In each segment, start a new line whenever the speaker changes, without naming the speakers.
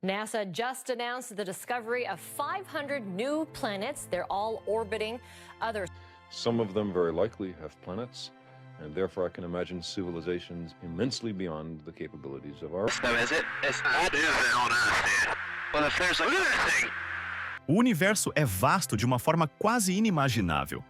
NASA just announced the discovery of 500 new planets. They're all orbiting other.
Some of them very likely have planets, and therefore I can imagine civilizations immensely beyond the capabilities of our...
So is it? It's not. Is it on Earth, dude? Well, if there's a... Look at that thing!
O universo é vasto de uma forma quase inimaginável.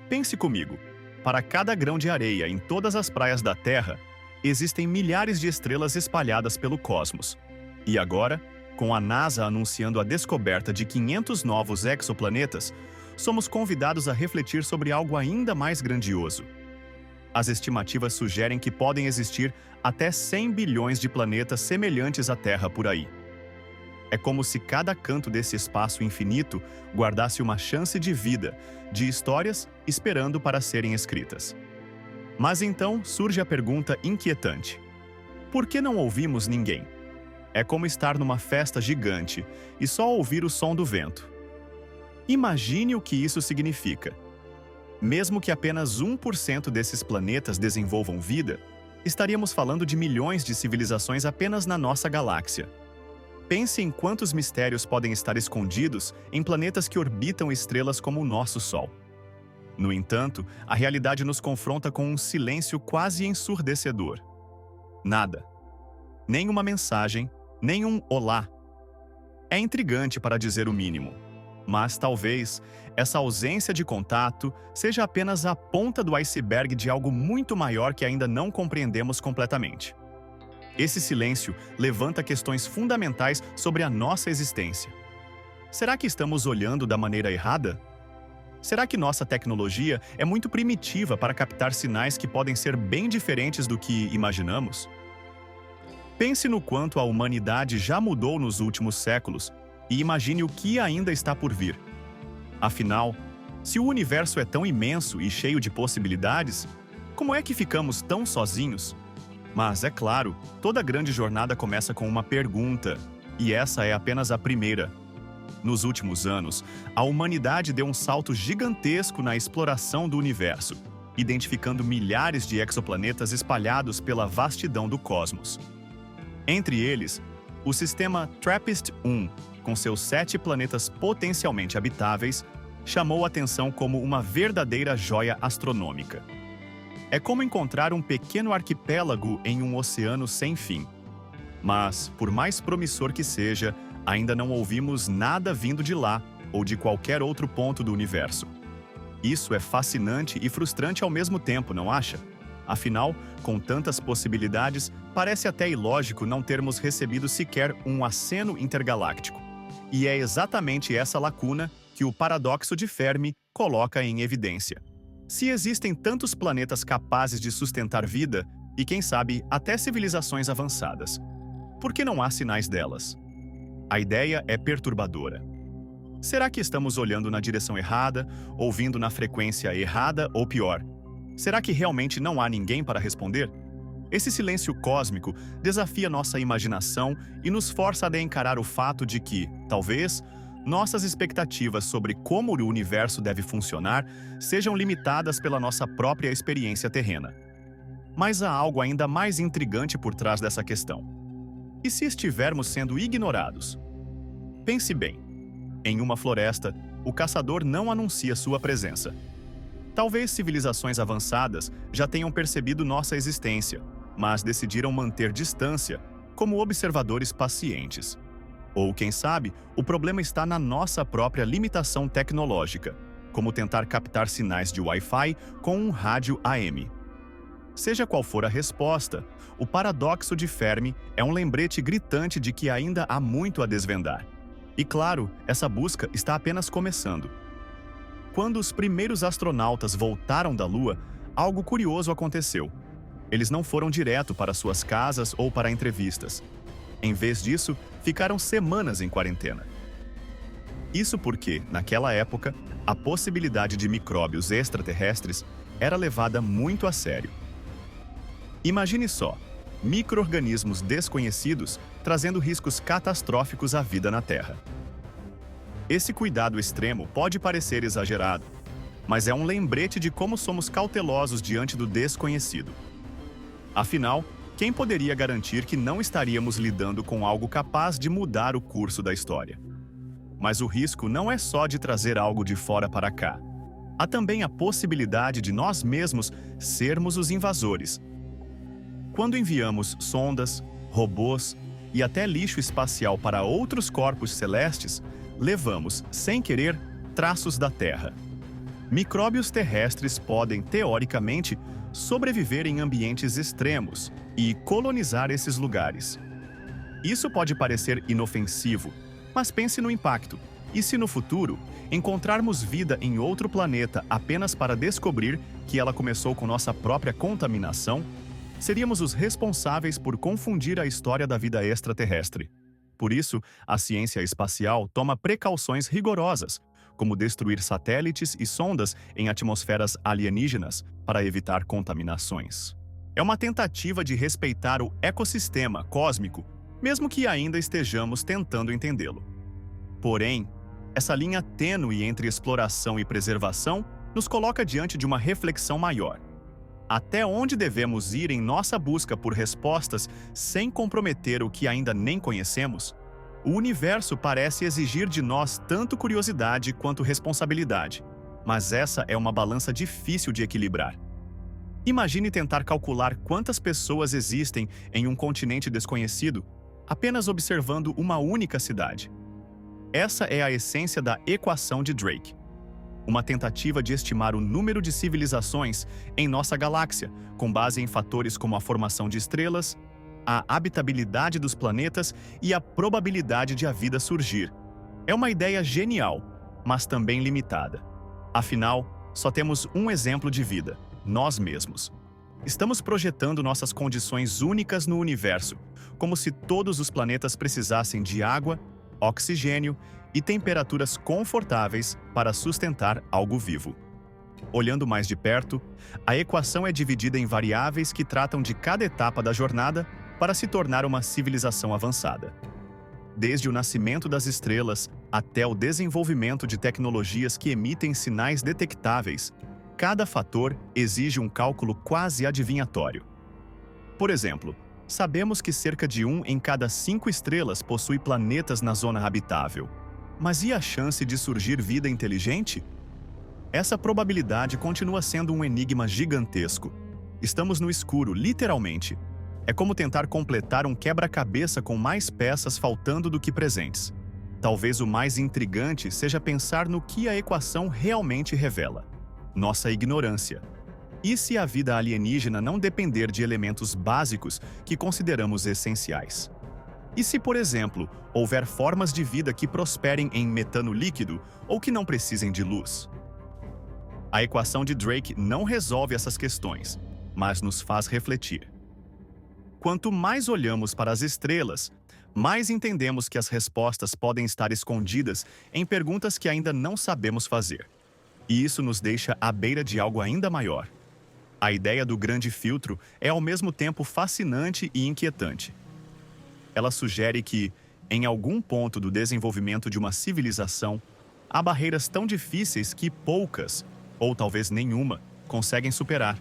Pense comigo. Para cada grão de areia em todas as praias da Terra, existem milhares de estrelas espalhadas pelo cosmos. E agora, com a NASA anunciando a descoberta de 500 novos exoplanetas, somos convidados a refletir sobre algo ainda mais grandioso. As estimativas sugerem que podem existir até 100 bilhões de planetas semelhantes à Terra por aí. É como se cada canto desse espaço infinito guardasse uma chance de vida, de histórias esperando para serem escritas. Mas então surge a pergunta inquietante: por que não ouvimos ninguém? É como estar numa festa gigante e só ouvir o som do vento. Imagine o que isso significa. Mesmo que apenas 1% desses planetas desenvolvam vida, estaríamos falando de milhões de civilizações apenas na nossa galáxia. Pense em quantos mistérios podem estar escondidos em planetas que orbitam estrelas como o nosso Sol. No entanto, a realidade nos confronta com um silêncio quase ensurdecedor. Nada. Nem uma mensagem, nem um olá. É intrigante para dizer o mínimo, mas talvez essa ausência de contato seja apenas a ponta do iceberg de algo muito maior que ainda não compreendemos completamente. Esse silêncio levanta questões fundamentais sobre a nossa existência. Será que estamos olhando da maneira errada? Será que nossa tecnologia é muito primitiva para captar sinais que podem ser bem diferentes do que imaginamos? Pense no quanto a humanidade já mudou nos últimos séculos e imagine o que ainda está por vir. Afinal, se o universo é tão imenso e cheio de possibilidades, como é que ficamos tão sozinhos? Mas, é claro, toda grande jornada começa com uma pergunta, e essa é apenas a primeira. Nos últimos anos, a humanidade deu um salto gigantesco na exploração do universo, identificando milhares de exoplanetas espalhados pela vastidão do cosmos. Entre eles, o sistema TRAPPIST-1, com seus 7 planetas potencialmente habitáveis, chamou atenção como uma verdadeira joia astronômica. É como encontrar um pequeno arquipélago em um oceano sem fim. Mas, por mais promissor que seja, ainda não ouvimos nada vindo de lá ou de qualquer outro ponto do universo. Isso é fascinante e frustrante ao mesmo tempo, não acha? Afinal, com tantas possibilidades, parece até ilógico não termos recebido sequer um aceno intergaláctico. E é exatamente essa lacuna que o paradoxo de Fermi coloca em evidência. Se existem tantos planetas capazes de sustentar vida, e quem sabe até civilizações avançadas, por que não há sinais delas? A ideia é perturbadora. Será que estamos olhando na direção errada, ouvindo na frequência errada ou pior? Será que realmente não há ninguém para responder? Esse silêncio cósmico desafia nossa imaginação e nos força a encarar o fato de que, talvez, nossas expectativas sobre como o universo deve funcionar sejam limitadas pela nossa própria experiência terrena. Mas há algo ainda mais intrigante por trás dessa questão. E se estivermos sendo ignorados? Pense bem. Em uma floresta, o caçador não anuncia sua presença. Talvez civilizações avançadas já tenham percebido nossa existência, mas decidiram manter distância, como observadores pacientes. Ou, quem sabe, o problema está na nossa própria limitação tecnológica, como tentar captar sinais de Wi-Fi com um rádio AM. Seja qual for a resposta, o paradoxo de Fermi é um lembrete gritante de que ainda há muito a desvendar. E claro, essa busca está apenas começando. Quando os primeiros astronautas voltaram da Lua, algo curioso aconteceu. Eles não foram direto para suas casas ou para entrevistas. Em vez disso, ficaram semanas em quarentena. Isso porque, naquela época, a possibilidade de micróbios extraterrestres era levada muito a sério. Imagine só, micro-organismos desconhecidos trazendo riscos catastróficos à vida na Terra. Esse cuidado extremo pode parecer exagerado, mas é um lembrete de como somos cautelosos diante do desconhecido. Afinal, quem poderia garantir que não estaríamos lidando com algo capaz de mudar o curso da história? Mas o risco não é só de trazer algo de fora para cá. Há também a possibilidade de nós mesmos sermos os invasores. Quando enviamos sondas, robôs e até lixo espacial para outros corpos celestes, levamos, sem querer, traços da Terra. Micróbios terrestres podem, teoricamente, sobreviver em ambientes extremos e colonizar esses lugares. Isso pode parecer inofensivo, mas pense no impacto. E se no futuro encontrarmos vida em outro planeta apenas para descobrir que ela começou com nossa própria contaminação, seríamos os responsáveis por confundir a história da vida extraterrestre. Por isso, a ciência espacial toma precauções rigorosas, como destruir satélites e sondas em atmosferas alienígenas para evitar contaminações. É uma tentativa de respeitar o ecossistema cósmico, mesmo que ainda estejamos tentando entendê-lo. Porém, essa linha tênue entre exploração e preservação nos coloca diante de uma reflexão maior. Até onde devemos ir em nossa busca por respostas sem comprometer o que ainda nem conhecemos? O universo parece exigir de nós tanto curiosidade quanto responsabilidade, mas essa é uma balança difícil de equilibrar. Imagine tentar calcular quantas pessoas existem em um continente desconhecido, apenas observando uma única cidade. Essa é a essência da equação de Drake. Uma tentativa de estimar o número de civilizações em nossa galáxia, com base em fatores como a formação de estrelas, a habitabilidade dos planetas e a probabilidade de a vida surgir. É uma ideia genial, mas também limitada. Afinal, só temos um exemplo de vida: nós mesmos. Estamos projetando nossas condições únicas no universo, como se todos os planetas precisassem de água, oxigênio e temperaturas confortáveis para sustentar algo vivo. Olhando mais de perto, a equação é dividida em variáveis que tratam de cada etapa da jornada para se tornar uma civilização avançada. Desde o nascimento das estrelas até o desenvolvimento de tecnologias que emitem sinais detectáveis, cada fator exige um cálculo quase adivinhatório. Por exemplo, sabemos que cerca de 1 em cada 5 estrelas possui planetas na zona habitável. Mas e a chance de surgir vida inteligente? Essa probabilidade continua sendo um enigma gigantesco. Estamos no escuro, literalmente. É como tentar completar um quebra-cabeça com mais peças faltando do que presentes. Talvez o mais intrigante seja pensar no que a equação realmente revela: nossa ignorância. E se a vida alienígena não depender de elementos básicos que consideramos essenciais? E se, por exemplo, houver formas de vida que prosperem em metano líquido ou que não precisem de luz? A equação de Drake não resolve essas questões, mas nos faz refletir. Quanto mais olhamos para as estrelas, mais entendemos que as respostas podem estar escondidas em perguntas que ainda não sabemos fazer. E isso nos deixa à beira de algo ainda maior. A ideia do grande filtro é ao mesmo tempo fascinante e inquietante. Ela sugere que, em algum ponto do desenvolvimento de uma civilização, há barreiras tão difíceis que poucas, ou talvez nenhuma, conseguem superar.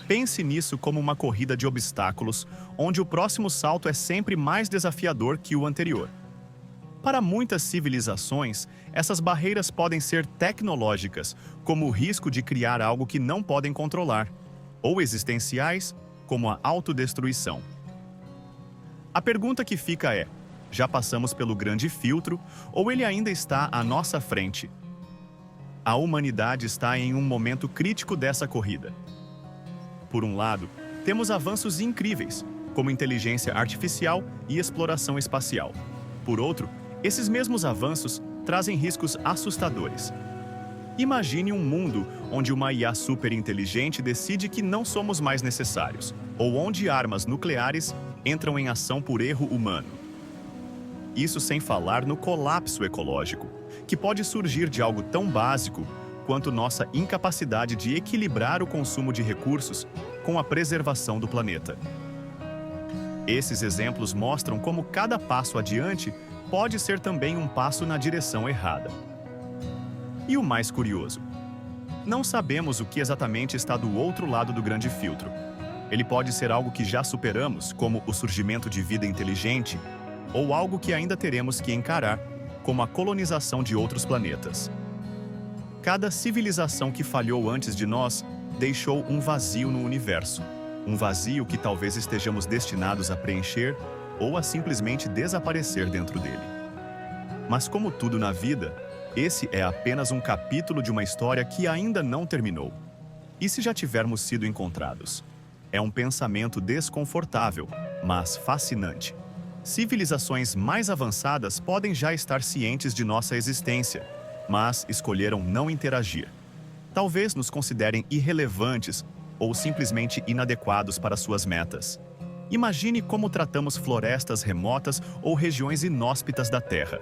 Pense nisso como uma corrida de obstáculos, onde o próximo salto é sempre mais desafiador que o anterior. Para muitas civilizações, essas barreiras podem ser tecnológicas, como o risco de criar algo que não podem controlar, ou existenciais, como a autodestruição. A pergunta que fica é: já passamos pelo grande filtro ou ele ainda está à nossa frente? A humanidade está em um momento crítico dessa corrida. Por um lado, temos avanços incríveis, como inteligência artificial e exploração espacial. Por outro, esses mesmos avanços trazem riscos assustadores. Imagine um mundo onde uma IA superinteligente decide que não somos mais necessários, ou onde armas nucleares entram em ação por erro humano. Isso sem falar no colapso ecológico, que pode surgir de algo tão básico quanto nossa incapacidade de equilibrar o consumo de recursos com a preservação do planeta. Esses exemplos mostram como cada passo adiante pode ser também um passo na direção errada. E o mais curioso: não sabemos o que exatamente está do outro lado do grande filtro. Ele pode ser algo que já superamos, como o surgimento de vida inteligente, ou algo que ainda teremos que encarar, como a colonização de outros planetas. Cada civilização que falhou antes de nós deixou um vazio no universo, um vazio que talvez estejamos destinados a preencher ou a simplesmente desaparecer dentro dele. Mas como tudo na vida, esse é apenas um capítulo de uma história que ainda não terminou. E se já tivermos sido encontrados? É um pensamento desconfortável, mas fascinante. Civilizações mais avançadas podem já estar cientes de nossa existência, mas escolheram não interagir. Talvez nos considerem irrelevantes ou simplesmente inadequados para suas metas. Imagine como tratamos florestas remotas ou regiões inóspitas da Terra.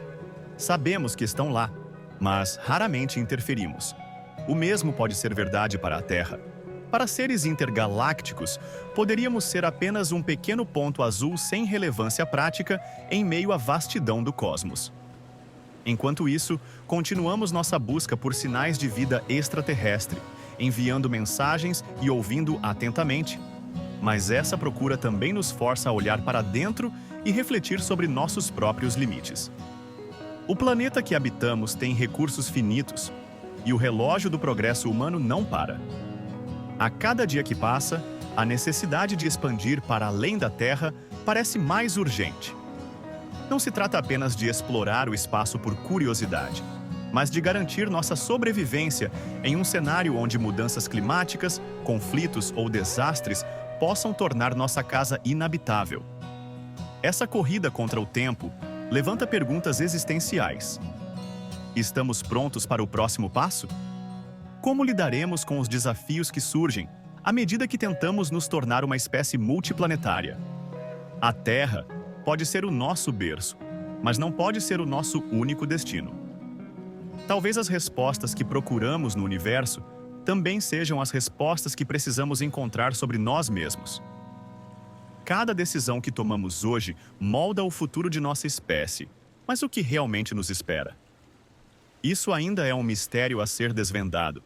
Sabemos que estão lá, mas raramente interferimos. O mesmo pode ser verdade para a Terra. Para seres intergalácticos, poderíamos ser apenas um pequeno ponto azul sem relevância prática em meio à vastidão do cosmos. Enquanto isso, continuamos nossa busca por sinais de vida extraterrestre, enviando mensagens e ouvindo atentamente. Mas essa procura também nos força a olhar para dentro e refletir sobre nossos próprios limites. O planeta que habitamos tem recursos finitos, e o relógio do progresso humano não para. A cada dia que passa, a necessidade de expandir para além da Terra parece mais urgente. Não se trata apenas de explorar o espaço por curiosidade, mas de garantir nossa sobrevivência em um cenário onde mudanças climáticas, conflitos ou desastres possam tornar nossa casa inabitável. Essa corrida contra o tempo levanta perguntas existenciais. Estamos prontos para o próximo passo? Como lidaremos com os desafios que surgem à medida que tentamos nos tornar uma espécie multiplanetária? A Terra pode ser o nosso berço, mas não pode ser o nosso único destino. Talvez as respostas que procuramos no universo também sejam as respostas que precisamos encontrar sobre nós mesmos. Cada decisão que tomamos hoje molda o futuro de nossa espécie, mas o que realmente nos espera? Isso ainda é um mistério a ser desvendado.